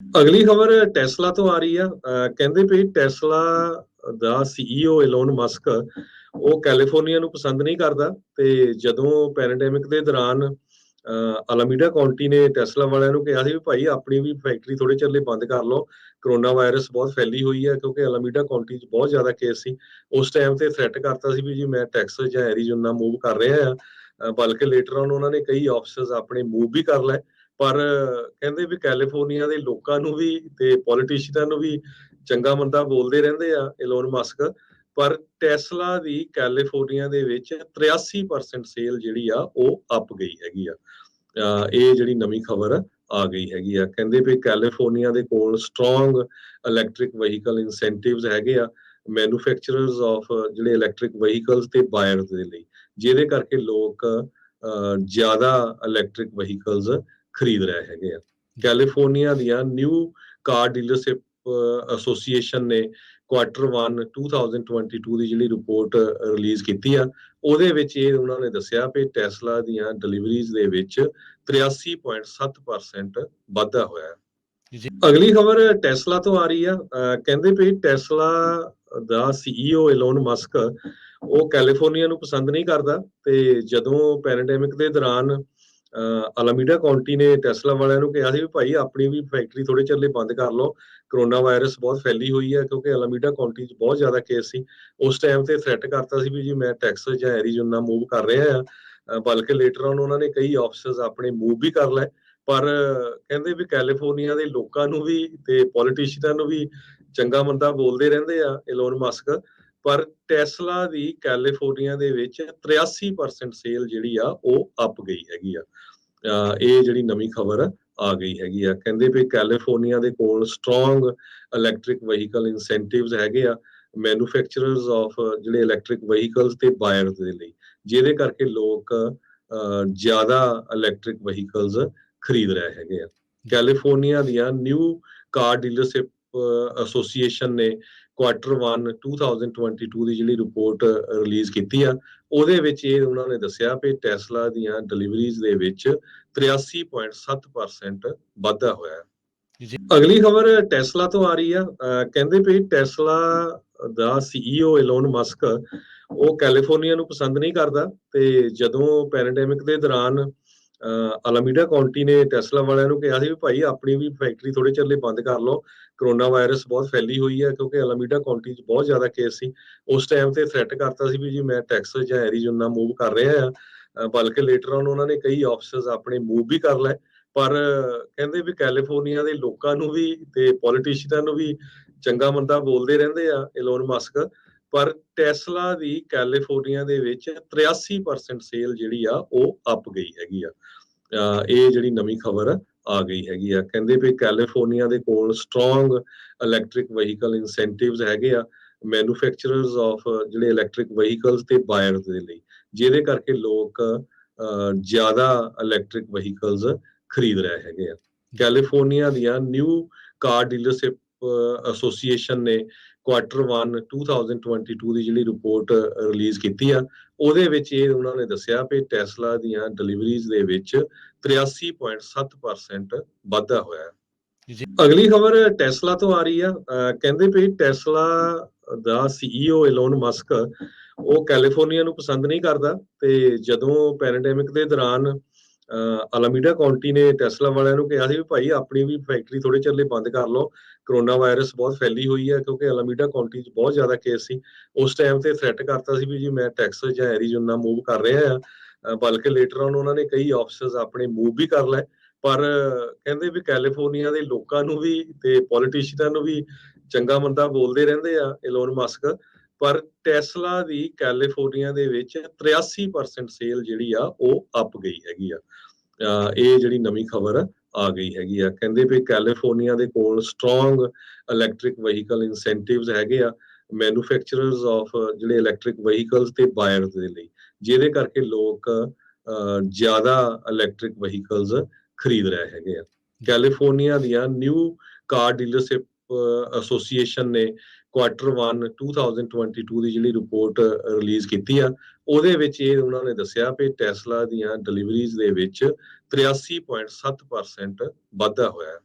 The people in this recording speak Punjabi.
ਅਗਲੀ ਖਬਰ ਟੈਸਲਾ ਤੋਂ ਆ ਰਹੀ ਆ। ਕਹਿੰਦੇ ਵੀ ਟੈਸਲਾ ਦਾ ਸੀਈਓ ਇਲੋਨ ਮਸਕ ਉਹ ਕੈਲੀਫੋਰਨੀਆ ਨੂੰ ਪਸੰਦ ਨਹੀਂ ਕਰਦਾ ਤੇ ਜਦੋਂ ਪੈਂਡੇਮਿਕ ਦੇ ਦੌਰਾਨ ਅਲਾਮੀਡਾ ਕਾਉਂਟੀ ਨੇ ਟੈਸਲਾ ਵਾਲਿਆਂ ਨੂੰ ਕਿਹਾ ਸੀ ਵੀ ਭਾਈ ਆਪਣੀ ਵੀ ਫੈਕਟਰੀ ਥੋੜੇ ਚਿਰ ਲਈ ਬੰਦ ਕਰ ਲਓ, ਕਰੋਨਾ ਵਾਇਰਸ ਬਹੁਤ ਫੈਲੀ ਹੋਈ ਹੈ ਕਿਉਂਕਿ ਅਲਾਮੀਡਾ ਕਾਉਂਟੀ 'ਚ ਬਹੁਤ ਜ਼ਿਆਦਾ ਕੇਸ ਸੀ। ਉਸ ਟਾਈਮ ਤੇ ਥ੍ਰੈਟ ਕਰਤਾ ਸੀ ਵੀ ਜੀ ਮੈਂ ਟੈਕਸਸ ਜਾਂ ਐਰੀਜ਼ੋਨਾ ਮੂਵ ਕਰ ਰਿਹਾ ਆ। ਬਲਕਿ ਲੇਟਰ ਔਨ ਉਹਨਾਂ ਨੇ ਕਈ ਆਫਿਸਸ ਆਪਣੇ ਮੂਵ ਵੀ ਕਰ ਲਏ, ਪਰ ਕਹਿੰਦੇ ਵੀ ਕੈਲੀਫੋਰਨੀਆ ਦੇ ਲੋਕਾਂ ਨੂੰ ਵੀ ਤੇ ਪੋਲੀਟੀਸ਼ੀਅਨਾਂ ਨੂੰ ਵੀ ਚੰਗਾ ਮੰਦਾ ਬੋਲਦੇ ਰਹਿੰਦੇ ਆ ਇਲੋਨ ਮਸਕ। ਪਰ ਟੈਸਲਾ ਦੀ ਕੈਲੀਫੋਰਨੀਆ ਦੇ ਵਿੱਚ 83% ਸੇਲ ਜਿਹੜੀ ਆ ਉਹ ਅਪ ਗਈ ਹੈਗੀ ਆ। ਇਹ ਜਿਹੜੀ ਨਵੀਂ ਖਬਰ ਆ ਗਈ ਹੈਗੀ ਆ। ਕਹਿੰਦੇ ਵੀ ਕੈਲੀਫੋਰਨੀਆ ਦੇ ਕੋਲ ਸਟਰੋਂਗ ਇਲੈਕਟ੍ਰਿਕ ਵਹੀਕਲ ਇਨਸੈਂਟਿਵਸ ਹੈਗੇ ਆ ਮੈਨੂਫੈਕਚਰਰਸ ਆਫ ਜਿਹੜੇ ਇਲੈਕਟ੍ਰਿਕ ਵਹੀਕਲਸ ਤੇ ਬਾਇਰਸ ਦੇ ਲਈ, ਜਿਹਦੇ ਕਰਕੇ ਲੋਕ ਜ਼ਿਆਦਾ ਇਲੈਕਟ੍ਰਿਕ ਵਹੀਕਲਸ ਖਰੀਦ ਰਹੇ ਹੈਗੇ ਆ। ਕੈਲੀਫੋਰਨੀਆ ਦੀਆਂ ਨਿਊ ਕਾਰ ਡੀਲਰਸ਼ਿਪ ਐਸੋਸੀਏਸ਼ਨ ਨੇ Q1 2022 ਦੀ ਜਿਹੜੀ ਰਿਪੋਰਟ ਰਿਲੀਜ਼ ਕੀਤੀ ਆ, ਉਹਦੇ ਵਿੱਚ ਇਹ ਉਹਨਾਂ ਨੇ ਦੱਸਿਆ ਵੀ ਟੈਸਲਾ ਦੀਆਂ ਡਿਲੀਵਰੀਜ਼ ਦੇ ਵਿੱਚ 83.7% ਵਾਧਾ ਹੋਇਆ। ਅਗਲੀ ਖਬਰ ਟੈਸਲਾ ਤੋਂ ਆ ਰਹੀ ਆ। ਕਹਿੰਦੇ ਵੀ ਟੈਸਲਾ ਦਾ ਸੀਈਓ ਇਲੋਨ ਮਸਕ ਉਹ ਕੈਲੀਫੋਰਨੀਆ ਨੂੰ ਪਸੰਦ ਨਹੀਂ ਕਰਦਾ ਤੇ ਜਦੋਂ ਪੈਂਡੇਮਿਕ ਦੇ ਦੌਰਾਨ ਅਲਾਮੀਡਾ ਕਾਉਂਟੀ ਨੇ ਟੈਸਲਾ ਵਾਲਿਆਂ ਨੂੰ ਕਿਹਾ ਸੀ ਵੀ ਭਾਈ ਆਪਣੀ ਵੀ ਫੈਕਟਰੀ ਥੋੜੇ ਚਿਰ ਲਈ ਬੰਦ ਕਰ ਲਓ, ਕਰੋਨਾ ਵਾਇਰਸ ਬਹੁਤ ਫੈਲੀ ਹੋਈ ਹੈ ਕਿਉਂਕਿ ਅਲਾਮੀਡਾ ਕਾਉਂਟੀ 'ਚ ਬਹੁਤ ਜ਼ਿਆਦਾ ਕੇਸ ਸੀ। ਉਸ ਟਾਈਮ ਤੇ ਥ੍ਰੈਟ ਕਰਤਾ ਸੀ ਵੀ ਜੀ ਮੈਂ ਟੈਕਸਸ ਜਾਂ ਐਰੀਜ਼ੋਨਾ ਮੂਵ ਕਰ ਰਿਹਾ ਆ। ਬਲਕਿ ਲੇਟਰ ਔਨ ਉਹਨਾਂ ਨੇ ਕਈ ਆਫਿਸਸ ਆਪਣੇ ਮੂਵ ਵੀ ਕਰ ਲਏ, ਪਰ ਕਹਿੰਦੇ ਵੀ ਕੈਲੀਫੋਰਨੀਆ ਦੇ ਲੋਕਾਂ ਨੂੰ ਵੀ ਤੇ ਪੋਲੀਟੀਸ਼ੀਅਨਾਂ ਨੂੰ ਵੀ ਚੰਗਾ ਮੰਦਾ ਬੋਲਦੇ ਰਹਿੰਦੇ ਆ ਇਲੋਨ ਮਸਕ। ਪਰ ਟੈਸਲਾ ਦੀ ਕੈਲੀਫੋਰਨੀਆ ਦੇ ਵਿੱਚ 83% ਸੇਲ ਜਿਹੜੀ ਆ ਉਹ ਅਪ ਗਈ ਹੈਗੀ ਆ। ਇਹ ਜਿਹੜੀ ਨਵੀਂ ਖਬਰ ਆ ਗਈ ਹੈਗੀ ਆ। ਕਹਿੰਦੇ ਵੀ ਕੈਲੀਫੋਰਨੀਆ ਦੇ ਕੋਲ ਸਟਰੋਂਗ ਇਲੈਕਟ੍ਰਿਕ ਵਹੀਕਲ ਇਨਸੈਂਟਿਵਸ ਹੈਗੇ ਆ ਮੈਨੂਫੈਕਚਰਰਸ ਆਫ ਜਿਹੜੇ ਇਲੈਕਟ੍ਰਿਕ ਵਹੀਕਲਸ ਤੇ ਬਾਇਰਸ ਦੇ ਲਈ, ਜਿਹਦੇ ਕਰਕੇ ਲੋਕ ਜ਼ਿਆਦਾ ਇਲੈਕਟ੍ਰਿਕ ਵਹੀਕਲਸ ਖਰੀਦ ਰਹੇ ਹੈਗੇ ਆ। ਕੈਲੀਫੋਰਨੀਆ ਦੀਆਂ ਨਿਊ ਕਾਰ ਡੀਲਰਸ਼ਿਪ ਐਸੋਸੀਏਸ਼ਨ ਨੇ Q1 2022 ਦੀ ਜਿਹੜੀ ਰਿਪੋਰਟ ਰਿਲੀਜ਼ ਕੀਤੀ ਆ, ਉਹਦੇ ਵਿੱਚ ਇਹ ਉਹਨਾਂ ਨੇ ਦੱਸਿਆ ਵੀ ਟੈਸਲਾ ਦੀਆਂ ਡਿਲੀਵਰੀਜ਼ ਦੇ ਵਿੱਚ 83.7% ਵਾਧਾ ਹੋਇਆ। ਅਗਲੀ ਖਬਰ ਟੈਸਲਾ ਤੋਂ ਆ ਰਹੀ ਆ। ਕਹਿੰਦੇ ਵੀ ਟੈਸਲਾ ਦਾ ਸੀਈਓ ਇਲੋਨ ਮਸਕ ਉਹ ਕੈਲੀਫੋਰਨੀਆ ਨੂੰ ਪਸੰਦ ਨਹੀਂ ਕਰਦਾ ਤੇ ਜਦੋਂ ਪੈਂਡੇਮਿਕ ਦੇ ਦੌਰਾਨ ਅਲਾਮੀਡਾ ਕਾਉਂਟੀ ਨੇ ਟੈਸਲਾ ਵਾਲਿਆਂ ਨੂੰ ਕਿਹਾ ਸੀ ਵੀ ਭਾਈ ਆਪਣੀ ਵੀ ਫੈਕਟਰੀ ਥੋੜੇ ਚਿਰ ਲਈ ਬੰਦ ਕਰ ਲਓ, ਕਰੋਨਾ ਵਾਇਰਸ ਬਹੁਤ ਫੈਲੀ ਹੋਈ ਹੈ ਕਿਉਂਕਿ ਅਲਾਮੀਡਾ ਕਾਉਂਟੀ 'ਚ ਬਹੁਤ ਜ਼ਿਆਦਾ ਕੇਸ ਸੀ। ਉਸ ਟਾਈਮ ਤੇ ਥ੍ਰੈਟ ਕਰਤਾ ਸੀ ਵੀ ਜੀ ਮੈਂ ਟੈਕਸਸ ਜਾਂ ਐਰੀਜ਼ੋਨਾ ਮੂਵ ਕਰ ਰਿਹਾ ਆ। ਬਲਕਿ ਲੇਟਰ ਔਨ ਉਹਨਾਂ ਨੇ ਕਈ ਆਫਿਸਸ ਆਪਣੇ ਮੂਵ ਵੀ ਕਰ ਲਏ, ਪਰ ਕਹਿੰਦੇ ਵੀ ਕੈਲੀਫੋਰਨੀਆ ਦੇ ਲੋਕਾਂ ਨੂੰ ਵੀ ਤੇ ਪੋਲੀਟੀਸ਼ੀਅਨਾਂ ਨੂੰ ਵੀ ਚੰਗਾ ਮੰਦਾ ਬੋਲਦੇ ਰਹਿੰਦੇ ਆ ਇਲੋਨ ਮਸਕ। ਪਰ ਟੈਸਲਾ ਦੀ ਕੈਲੀਫੋਰਨੀਆ ਦੇ ਵਿੱਚ 83% ਸੇਲ ਜਿਹੜੀ ਆ ਉਹ ਅਪ ਗਈ ਹੈਗੀ ਆ। ਇਹ ਜਿਹੜੀ ਨਵੀਂ ਖਬਰ ਆ ਗਈ ਹੈਗੀ ਆ। ਕਹਿੰਦੇ ਵੀ ਕੈਲੀਫੋਰਨੀਆ ਦੇ ਕੋਲ ਸਟਰੋਂਗ ਇਲੈਕਟ੍ਰਿਕ ਵਹੀਕਲ ਇਨਸੈਂਟਿਵਸ ਹੈਗੇ ਆ ਮੈਨੂਫੈਕਚਰਰਸ ਆਫ ਜਿਹੜੇ ਇਲੈਕਟ੍ਰਿਕ ਵਹੀਕਲਸ ਤੇ ਬਾਇਰਸ ਦੇ ਲਈ, ਜਿਹਦੇ ਕਰਕੇ ਲੋਕ ਜ਼ਿਆਦਾ ਇਲੈਕਟ੍ਰਿਕ ਵਹੀਕਲਸ ਖਰੀਦ ਰਹੇ ਹੈਗੇ ਆ। ਕੈਲੀਫੋਰਨੀਆ ਦੀਆਂ ਨਿਊ ਕਾਰ ਡੀਲਰਸ਼ਿਪ ਐਸੋਸੀਏਸ਼ਨ ਨੇ Q1 2022 ਦੀ ਜਿਹੜੀ ਰਿਪੋਰਟ ਰਿਲੀਜ਼ ਕੀਤੀ ਆ, ਉਹਦੇ ਵਿੱਚ ਇਹ ਉਹਨਾਂ ਨੇ ਦੱਸਿਆ ਵੀ ਟੈਸਲਾ ਦੀਆਂ ਡਿਲੀਵਰੀਜ਼ ਦੇ ਵਿੱਚ 83.7% ਵਾਧਾ ਹੋਇਆ। ਅਗਲੀ ਖਬਰ ਟੈਸਲਾ ਤੋਂ ਆ ਰਹੀ ਆ। ਕਹਿੰਦੇ ਵੀ ਟੈਸਲਾ ਦਾ ਸੀਈਓ ਇਲੋਨ ਮਸਕ ਉਹ ਕੈਲੀਫੋਰਨੀਆ ਨੂੰ ਪਸੰਦ ਨਹੀਂ ਕਰਦਾ ਤੇ ਜਦੋਂ ਪੈਂਡੇਮਿਕ ਦੇ ਦੌਰਾਨ ਅਲਾਮੀਡਾ ਕਾਉਂਟੀ ਨੇ ਟੈਸਲਾ ਵਾਲਿਆਂ ਨੂੰ ਕਿਹਾ ਸੀ ਵੀ ਭਾਈ ਆਪਣੀ ਵੀ ਫੈਕਟਰੀ ਥੋੜੇ ਚਿਰ ਲਈ ਬੰਦ ਕਰ ਲਓ, ਕਰੋਨਾ ਵਾਇਰਸ ਬਹੁਤ ਫੈਲੀ ਹੋਈ ਹੈ ਕਿਉਂਕਿ ਅਲਾਮੀਡਾ ਕਾਉਂਟੀ 'ਚ ਬਹੁਤ ਜ਼ਿਆਦਾ ਕੇਸ ਸੀ। ਉਸ ਟਾਈਮ ਤੇ ਥ੍ਰੈਟ ਕਰਤਾ ਸੀ ਵੀ ਜੀ ਮੈਂ ਟੈਕਸਸ ਜਾਂ ਐਰੀਜ਼ੋਨਾ ਮੂਵ ਕਰ ਰਿਹਾ ਆ। ਬਲਕਿ ਲੇਟਰ ਔਨ ਉਹਨਾਂ ਨੇ ਕਈ ਆਫਿਸਸ ਆਪਣੇ ਮੂਵ ਵੀ ਕਰ ਲਏ, ਪਰ ਕਹਿੰਦੇ ਵੀ ਕੈਲੀਫੋਰਨੀਆ ਦੇ ਲੋਕਾਂ ਨੂੰ ਵੀ ਤੇ ਪੋਲੀਟੀਸ਼ੀਅਨਾਂ ਨੂੰ ਵੀ ਚੰਗਾ ਮੰਦਾ ਬੋਲਦੇ ਰਹਿੰਦੇ ਆ ਇਲੋਨ ਮਸਕ। ਪਰ ਟੈਸਲਾ ਦੀ ਕੈਲੀਫੋਰਨੀਆ ਦੇ ਵਿੱਚ 83% ਸੇਲ ਜਿਹੜੀ ਆ ਉਹ ਅਪ ਗਈ ਹੈਗੀ ਆ। ਇਹ ਜਿਹੜੀ ਨਵੀਂ ਖਬਰ ਆ ਗਈ ਹੈਗੀ ਆ। ਕਹਿੰਦੇ ਵੀ ਕੈਲੀਫੋਰਨੀਆ ਦੇ ਕੋਲ ਸਟਰੋਂਗ ਇਲੈਕਟ੍ਰਿਕ ਵਹੀਕਲ ਇਨਸੈਂਟਿਵਸ ਹੈਗੇ ਆ ਮੈਨੂਫੈਕਚਰਰਸ ਆਫ ਜਿਹੜੇ ਇਲੈਕਟ੍ਰਿਕ ਵਹੀਕਲਸ ਤੇ ਬਾਇਰਸ ਦੇ ਲਈ, ਜਿਹਦੇ ਕਰਕੇ ਲੋਕ ਜ਼ਿਆਦਾ ਇਲੈਕਟ੍ਰਿਕ ਵਹੀਕਲਸ ਖਰੀਦ ਰਹੇ ਹੈਗੇ ਆ। ਕੈਲੀਫੋਰਨੀਆ ਦੀਆਂ ਨਿਊ ਕਾਰ ਡੀਲਰਸ਼ਿਪ ਐਸੋਸੀਏਸ਼ਨ ਨੇ Q1 2022 ਦੀ ਜਿਹੜੀ ਰਿਪੋਰਟ ਰਿਲੀਜ਼ ਕੀਤੀ ਆ, ਉਹਦੇ ਵਿੱਚ ਇਹ ਉਹਨਾਂ ਨੇ ਦੱਸਿਆ ਵੀ ਟੈਸਲਾ ਦੀਆਂ ਡਿਲੀਵਰੀਜ਼ ਦੇ ਵਿੱਚ 83.7% ਵਾਧਾ ਹੋਇਆ।